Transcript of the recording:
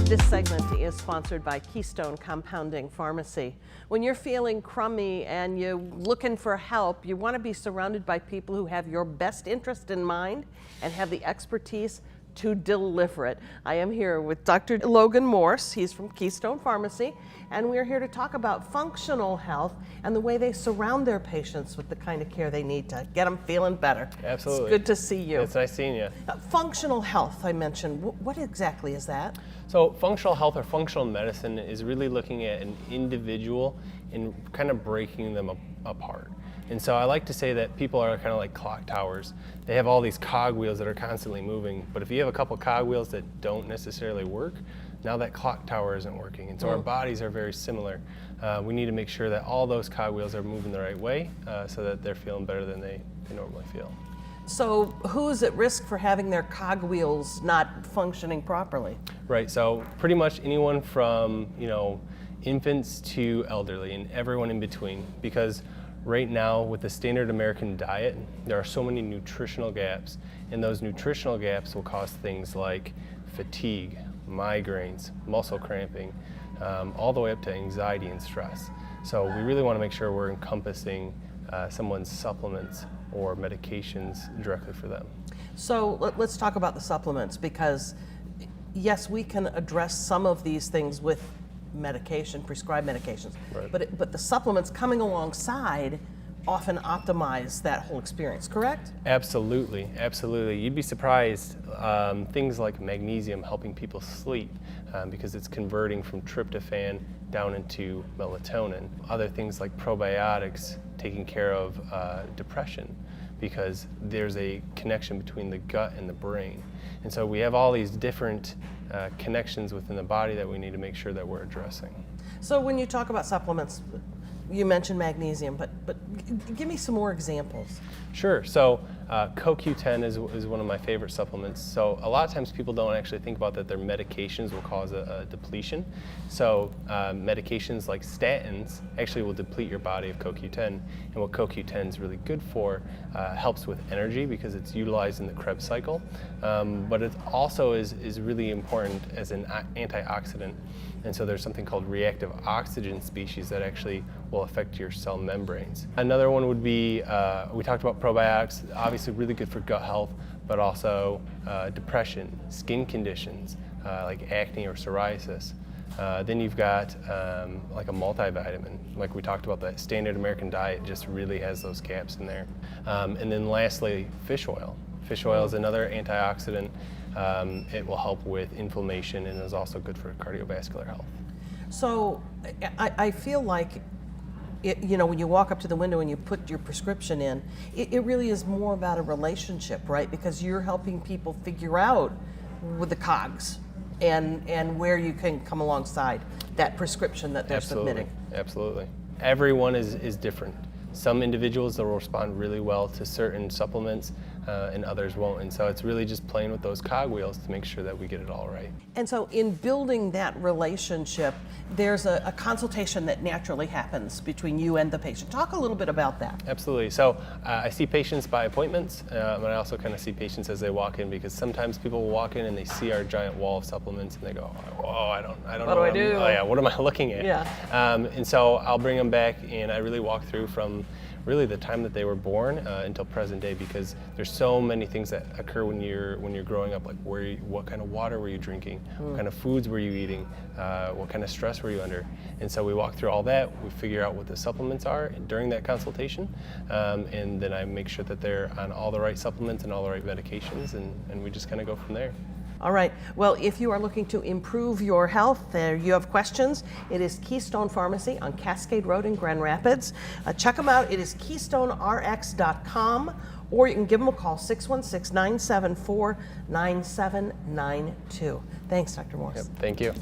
This segment is sponsored by Keystone Compounding Pharmacy. When you're feeling crummy and you're looking for help, you want to be surrounded by people who have your best interest in mind and have the expertise to deliver it. I am here with Dr. Logan Morse. He's from Keystone Pharmacy, and we're here to talk about functional health and the way they surround their patients with the kind of care they need to get them feeling better. Absolutely. It's good to see you. It's nice seeing you. Functional health, I mentioned. What exactly is that? So functional health or functional medicine is really looking at an individual and kind of breaking them apart. And so I like to say that people are kind of like clock towers. They have all these cogwheels that are constantly moving, but if you have a couple cogwheels that don't necessarily work, now that clock tower isn't working. And so our bodies are very similar. We need to make sure that all those cogwheels are moving the right way so that they're feeling better than they normally feel. So who's at risk for having their cogwheels not functioning properly? Right, so pretty much anyone from, infants to elderly and everyone in between, because right now with the standard American diet, there are so many nutritional gaps, and those nutritional gaps will cause things like fatigue, migraines, muscle cramping, all the way up to anxiety and stress. So we really want to make sure we're encompassing someone's supplements or medications directly for them. So let's talk about the supplements, because yes, we can address some of these things with medication, prescribed medications, Right. but the supplements coming alongside often optimize that whole experience, correct? Absolutely, absolutely. You'd be surprised, things like magnesium helping people sleep because it's converting from tryptophan down into melatonin. Other things like probiotics taking care of depression because there's a connection between the gut and the brain. And so we have all these different connections within the body that we need to make sure that we're addressing. So when you talk about supplements, you mentioned magnesium, but give me some more examples. Sure. So CoQ10 is one of my favorite supplements. So a lot of times people don't actually think about that their medications will cause a depletion. So medications like statins actually will deplete your body of CoQ10. And what CoQ10 is really good for helps with energy because it's utilized in the Krebs cycle. But it also is really important as an antioxidant. And so there's something called reactive oxygen species that actually will affect your cell membranes. Another one would be, we talked about probiotics, obviously really good for gut health, but also depression, skin conditions like acne or psoriasis. Then you've got like a multivitamin, like we talked about, that standard American diet just really has those gaps in there. And then lastly, fish oil. Fish oil is another antioxidant. It will help with inflammation and is also good for cardiovascular health. So I feel like, when you walk up to the window and you put your prescription in, it really is more about a relationship, right? Because you're helping people figure out with the cogs and where you can come alongside that prescription that they're submitting. Absolutely. Everyone is different. Some individuals will respond really well to certain supplements and others won't. And so it's really just playing with those cogwheels to make sure that we get it all right. And so in building that relationship, there's a consultation that naturally happens between you and the patient. Talk a little bit about that. Absolutely. So I see patients by appointments, and I also kind of see patients as they walk in, because sometimes people will walk in and they see our giant wall of supplements and they go, "Oh, I don't know. What do I do? Oh yeah, what am I looking at?" Yeah. And so I'll bring them back, and I really walk through from really the time that they were born until present day, because there's so many things that occur when you're growing up, like what kind of water were you drinking, what kind of foods were you eating, what kind of stress were you under. And so we walk through all that, we figure out what the supplements are during that consultation, and then I make sure that they're on all the right supplements and all the right medications, and we just kind of go from there. All right. Well, if you are looking to improve your health, you have questions, it is Keystone Pharmacy on Cascade Road in Grand Rapids. Check them out. It is KeystoneRx.com, or you can give them a call, 616-974-9792. Thanks, Dr. Morse. Yep, thank you.